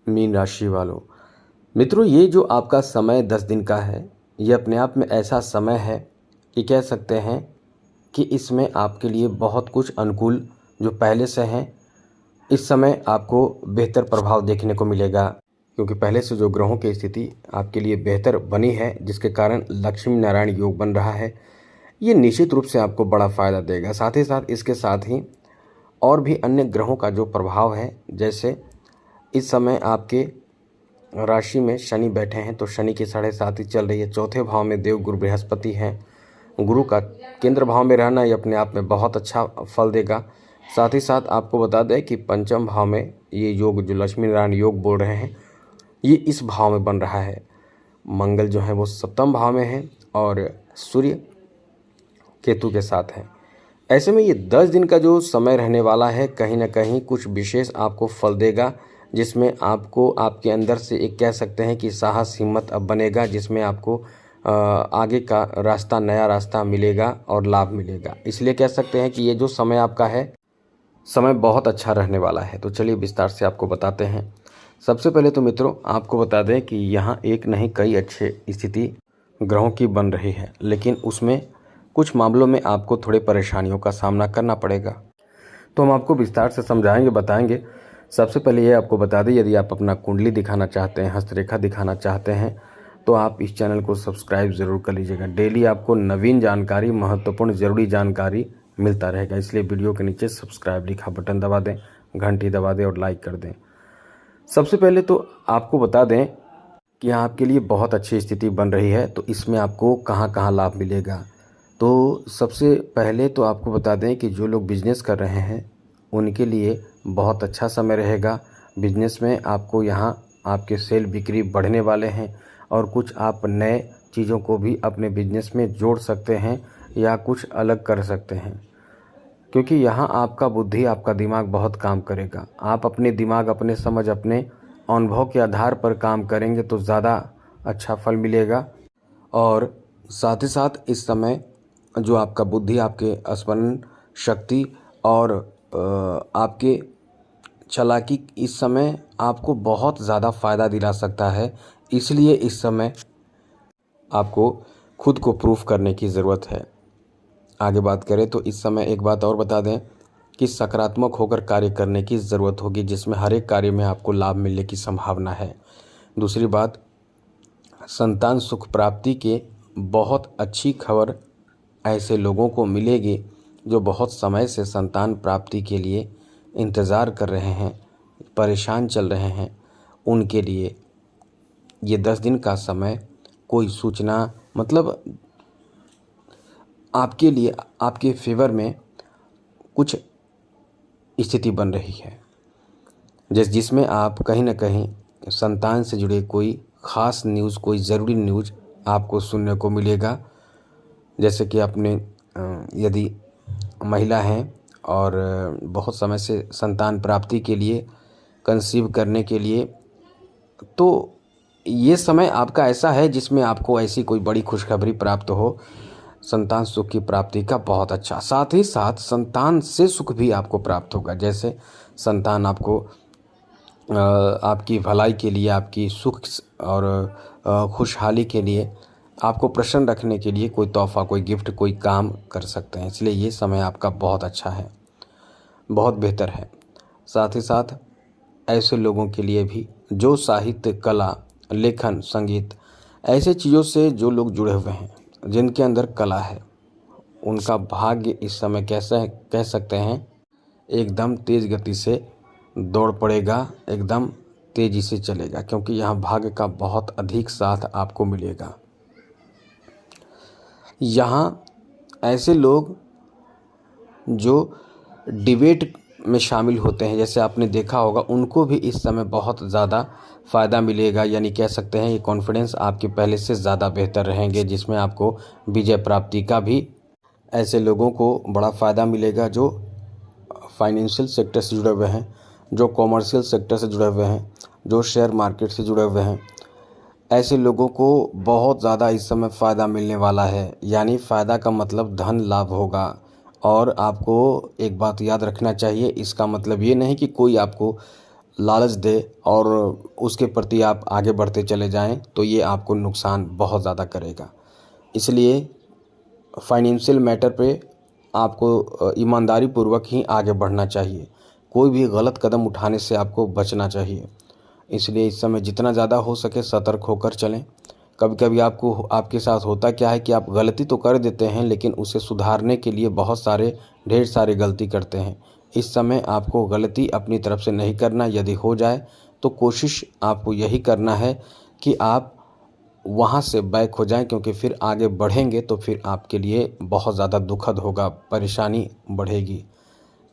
Mean राशि वालों, मित्रों, ये जो आपका समय 10 दिन का है, ये अपने आप में ऐसा समय है कि कह सकते हैं कि इसमें आपके लिए बहुत कुछ अनुकूल जो पहले से हैं, इस समय आपको बेहतर प्रभाव देखने को मिलेगा। क्योंकि पहले से जो ग्रहों की स्थिति आपके लिए बेहतर बनी है, जिसके कारण लक्ष्मी नारायण योग बन रहा है, ये निश्चित रूप से आपको बड़ा फ़ायदा देगा। साथ ही साथ इसके साथ ही और भी अन्य ग्रहों का जो प्रभाव है, जैसे इस समय आपके राशि में शनि बैठे हैं, तो शनि की 7.5 चल रही है। चौथे भाव में देव गुरु बृहस्पति हैं। गुरु का केंद्र भाव में रहना ये अपने आप में बहुत अच्छा फल देगा। साथ ही साथ आपको बता दें कि पंचम भाव में ये योग जो लक्ष्मी नारायण योग बोल रहे हैं, ये इस भाव में बन रहा है। मंगल जो है वो सप्तम भाव में है और सूर्य केतु के साथ है। ऐसे में ये 10 दिन का जो समय रहने वाला है, कहीं ना कहीं कुछ विशेष आपको फल देगा, जिसमें आपको आपके अंदर से एक कह सकते हैं कि साहस हिम्मत अब बनेगा, जिसमें आपको आगे का रास्ता, नया रास्ता मिलेगा और लाभ मिलेगा। इसलिए कह सकते हैं कि ये जो समय आपका है, समय बहुत अच्छा रहने वाला है। तो चलिए विस्तार से आपको बताते हैं। सबसे पहले तो मित्रों आपको बता दें कि यहाँ एक नहीं कई अच्छे स्थिति ग्रहों की बन रही है, लेकिन उसमें कुछ मामलों में आपको थोड़े परेशानियों का सामना करना पड़ेगा। तो हम आपको विस्तार से समझाएंगे, बताएंगे। सबसे पहले ये आपको बता दें, यदि आप अपना कुंडली दिखाना चाहते हैं, हस्तरेखा दिखाना चाहते हैं, तो आप इस चैनल को सब्सक्राइब ज़रूर कर लीजिएगा। डेली आपको नवीन जानकारी, महत्वपूर्ण ज़रूरी जानकारी मिलता रहेगा। इसलिए वीडियो के नीचे सब्सक्राइब लिखा बटन दबा दें, घंटी दबा दें और लाइक कर दें। सबसे पहले तो आपको बता दें कि यहाँ आपके लिए बहुत अच्छी स्थिति बन रही है, तो इसमें आपको कहाँ कहाँ लाभ मिलेगा। तो सबसे पहले तो आपको बता दें कि जो लोग बिजनेस कर रहे हैं, उनके लिए बहुत अच्छा समय रहेगा। बिजनेस में आपको यहाँ आपके सेल बिक्री बढ़ने वाले हैं और कुछ आप नए चीज़ों को भी अपने बिजनेस में जोड़ सकते हैं या कुछ अलग कर सकते हैं, क्योंकि यहाँ आपका बुद्धि, आपका दिमाग बहुत काम करेगा। आप अपने दिमाग, अपने समझ, अपने अनुभव के आधार पर काम करेंगे तो ज़्यादा अच्छा फल मिलेगा। और साथ ही साथ इस समय जो आपका बुद्धि, आपके स्मरण शक्ति और आपके चालाकी इस समय आपको बहुत ज़्यादा फ़ायदा दिला सकता है। इसलिए इस समय आपको खुद को प्रूफ करने की ज़रूरत है। आगे बात करें तो इस समय एक बात और बता दें कि सकारात्मक होकर कार्य करने की ज़रूरत होगी, जिसमें हर एक कार्य में आपको लाभ मिलने की संभावना है। दूसरी बात, संतान सुख प्राप्ति के बहुत अच्छी खबर ऐसे लोगों को मिलेगी जो बहुत समय से संतान प्राप्ति के लिए इंतज़ार कर रहे हैं, परेशान चल रहे हैं। उनके लिए ये 10 दिन का समय कोई सूचना, मतलब आपके लिए, आपके फेवर में कुछ स्थिति बन रही है, जिसमें आप कहीं ना कहीं संतान से जुड़े कोई ख़ास न्यूज़, कोई ज़रूरी न्यूज़ आपको सुनने को मिलेगा। जैसे कि आपने यदि महिला हैं और बहुत समय से संतान प्राप्ति के लिए, कंसीव करने के लिए, तो ये समय आपका ऐसा है जिसमें आपको ऐसी कोई बड़ी खुशखबरी प्राप्त हो, संतान सुख की प्राप्ति का बहुत अच्छा। साथ ही साथ संतान से सुख भी आपको प्राप्त होगा। जैसे संतान आपको आपकी भलाई के लिए, आपकी सुख और खुशहाली के लिए, आपको प्रसन्न रखने के लिए कोई तोहफा, कोई गिफ्ट, कोई काम कर सकते हैं। इसलिए ये समय आपका बहुत अच्छा है, बहुत बेहतर है। साथ ही साथ ऐसे लोगों के लिए भी जो साहित्य, कला, लेखन, संगीत, ऐसे चीज़ों से जो लोग जुड़े हुए हैं, जिनके अंदर कला है, उनका भाग्य इस समय कैसे कह सकते हैं एकदम तेज़ गति से दौड़ पड़ेगा, एकदम तेज़ी से चलेगा, क्योंकि यहाँ भाग्य का बहुत अधिक साथ आपको मिलेगा। यहाँ ऐसे लोग जो डिबेट में शामिल होते हैं, जैसे आपने देखा होगा, उनको भी इस समय बहुत ज़्यादा फ़ायदा मिलेगा। यानी कह सकते हैं ये कॉन्फिडेंस आपके पहले से ज़्यादा बेहतर रहेंगे, जिसमें आपको विजय प्राप्ति का भी ऐसे लोगों को बड़ा फ़ायदा मिलेगा जो फाइनेंशियल सेक्टर से जुड़े हुए हैं, जो कॉमर्शियल सेक्टर से जुड़े हुए हैं, जो शेयर मार्केट से जुड़े हुए हैं। ऐसे लोगों को बहुत ज़्यादा इस समय फ़ायदा मिलने वाला है। यानी फ़ायदा का मतलब धन लाभ होगा। और आपको एक बात याद रखना चाहिए, इसका मतलब ये नहीं कि कोई आपको लालच दे और उसके प्रति आप आगे बढ़ते चले जाएं तो ये आपको नुकसान बहुत ज़्यादा करेगा। इसलिए फाइनेंशियल मैटर पे आपको ईमानदारी पूर्वक ही आगे बढ़ना चाहिए। कोई भी गलत कदम उठाने से आपको बचना चाहिए। इसलिए इस समय जितना ज़्यादा हो सके सतर्क होकर चलें। कभी कभी आपके साथ होता क्या है कि आप गलती तो कर देते हैं लेकिन उसे सुधारने के लिए ढेर सारी गलती करते हैं। इस समय आपको गलती अपनी तरफ से नहीं करना। यदि हो जाए तो कोशिश आपको यही करना है कि आप वहाँ से बैक हो जाएं, क्योंकि फिर आगे बढ़ेंगे तो फिर आपके लिए बहुत ज़्यादा दुखद होगा, परेशानी बढ़ेगी।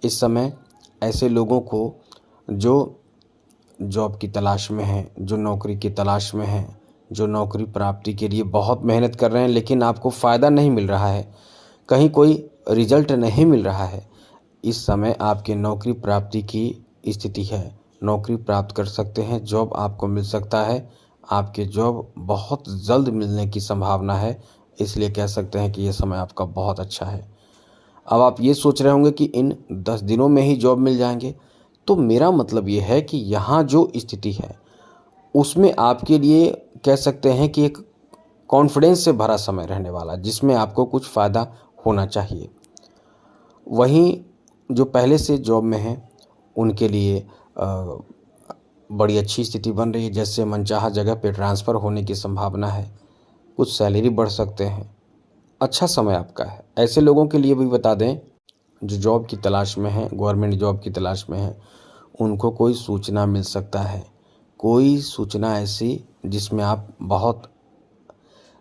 इस समय ऐसे लोगों को जो जॉब की तलाश में हैं, जो नौकरी की तलाश में हैं, जो नौकरी प्राप्ति के लिए बहुत मेहनत कर रहे हैं लेकिन आपको फ़ायदा नहीं मिल रहा है, कहीं कोई रिजल्ट नहीं मिल रहा है, इस समय आपके नौकरी प्राप्ति की स्थिति है। नौकरी प्राप्त कर सकते हैं, जॉब आपको मिल सकता है। आपके जॉब बहुत जल्द मिलने की संभावना है। इसलिए कह सकते हैं कि ये समय आपका बहुत अच्छा है। अब आप ये सोच रहे होंगे कि इन 10 दिनों में ही जॉब मिल जाएंगे, तो मेरा मतलब ये है कि यहाँ जो स्थिति है उसमें आपके लिए कह सकते हैं कि एक कॉन्फिडेंस से भरा समय रहने वाला, जिसमें आपको कुछ फ़ायदा होना चाहिए। वहीं जो पहले से जॉब में हैं उनके लिए बड़ी अच्छी स्थिति बन रही है। जैसे मनचाहा जगह पे ट्रांसफ़र होने की संभावना है, कुछ सैलरी बढ़ सकते हैं, अच्छा समय आपका है। ऐसे लोगों के लिए भी बता दें जो जॉब की तलाश में हैं, गवर्नमेंट जॉब की तलाश में हैं, उनको कोई सूचना मिल सकता है। कोई सूचना ऐसी जिसमें आप बहुत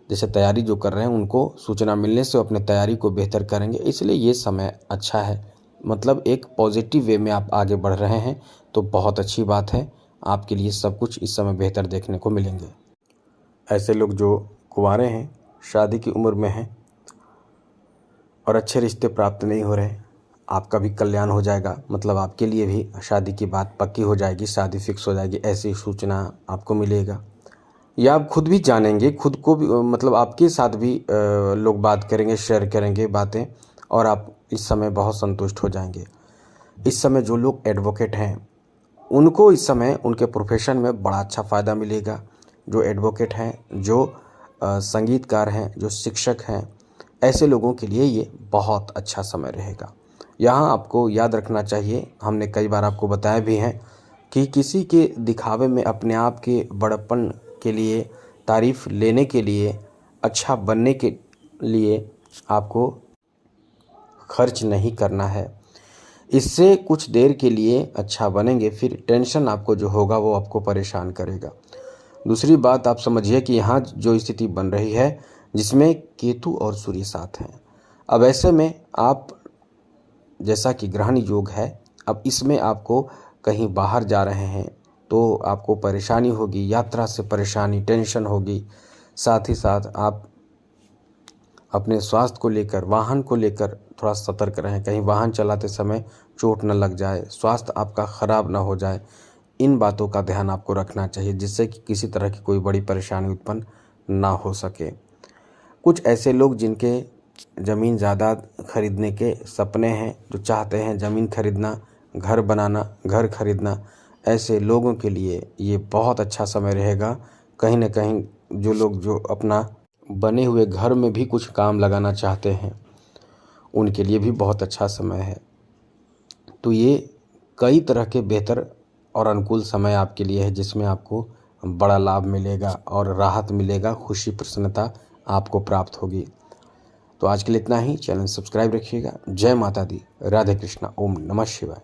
जैसे तैयारी जो कर रहे हैं उनको सूचना मिलने से अपने तैयारी को बेहतर करेंगे। इसलिए ये समय अच्छा है, मतलब एक पॉजिटिव वे में आप आगे बढ़ रहे हैं तो बहुत अच्छी बात है। आपके लिए सब कुछ इस समय बेहतर देखने को मिलेंगे। ऐसे लोग जो कुंवारे हैं, शादी की उम्र में हैं और अच्छे रिश्ते प्राप्त नहीं हो रहे, आपका भी कल्याण हो जाएगा। मतलब आपके लिए भी शादी की बात पक्की हो जाएगी, शादी फिक्स हो जाएगी, ऐसी सूचना आपको मिलेगा। या आप खुद भी जानेंगे, खुद को भी मतलब आपके साथ भी लोग बात करेंगे, शेयर करेंगे बातें, और आप इस समय बहुत संतुष्ट हो जाएंगे। इस समय जो लोग एडवोकेट हैं उनको इस समय उनके प्रोफेशन में बड़ा अच्छा फ़ायदा मिलेगा। जो एडवोकेट हैं, जो संगीतकार हैं, जो शिक्षक हैं, ऐसे लोगों के लिए ये बहुत अच्छा समय रहेगा। यहाँ आपको याद रखना चाहिए, हमने कई बार आपको बताया भी है कि किसी के दिखावे में, अपने आप के बड़प्पन के लिए, तारीफ़ लेने के लिए, अच्छा बनने के लिए आपको खर्च नहीं करना है। इससे कुछ देर के लिए अच्छा बनेंगे, फिर टेंशन आपको जो होगा वो आपको परेशान करेगा। दूसरी बात आप समझिए कि यहाँ जो स्थिति बन रही है जिसमें केतु और सूर्य साथ हैं, अब ऐसे में आप, जैसा कि ग्रहण योग है, अब इसमें आपको कहीं बाहर जा रहे हैं तो आपको परेशानी होगी, यात्रा से परेशानी, टेंशन होगी। साथ ही साथ आप अपने स्वास्थ्य को लेकर, वाहन को लेकर थोड़ा सतर्क रहें। कहीं वाहन चलाते समय चोट न लग जाए, स्वास्थ्य आपका ख़राब ना हो जाए। इन बातों का ध्यान आपको रखना चाहिए जिससे कि किसी तरह की कोई बड़ी परेशानी उत्पन्न ना हो सके। कुछ ऐसे लोग जिनके ज़मीन जायदाद खरीदने के सपने हैं, जो चाहते हैं ज़मीन खरीदना, घर बनाना, घर खरीदना, ऐसे लोगों के लिए ये बहुत अच्छा समय रहेगा। कहीं ना कहीं जो लोग जो अपना बने हुए घर में भी कुछ काम लगाना चाहते हैं उनके लिए भी बहुत अच्छा समय है। तो ये कई तरह के बेहतर और अनुकूल समय आपके लिए है जिसमें आपको बड़ा लाभ मिलेगा और राहत मिलेगा, खुशी प्रसन्नता आपको प्राप्त होगी। तो आज के लिए इतना ही। चैनल सब्सक्राइब रखिएगा। जय माता दी, राधे कृष्णा, ओम नमः शिवाय।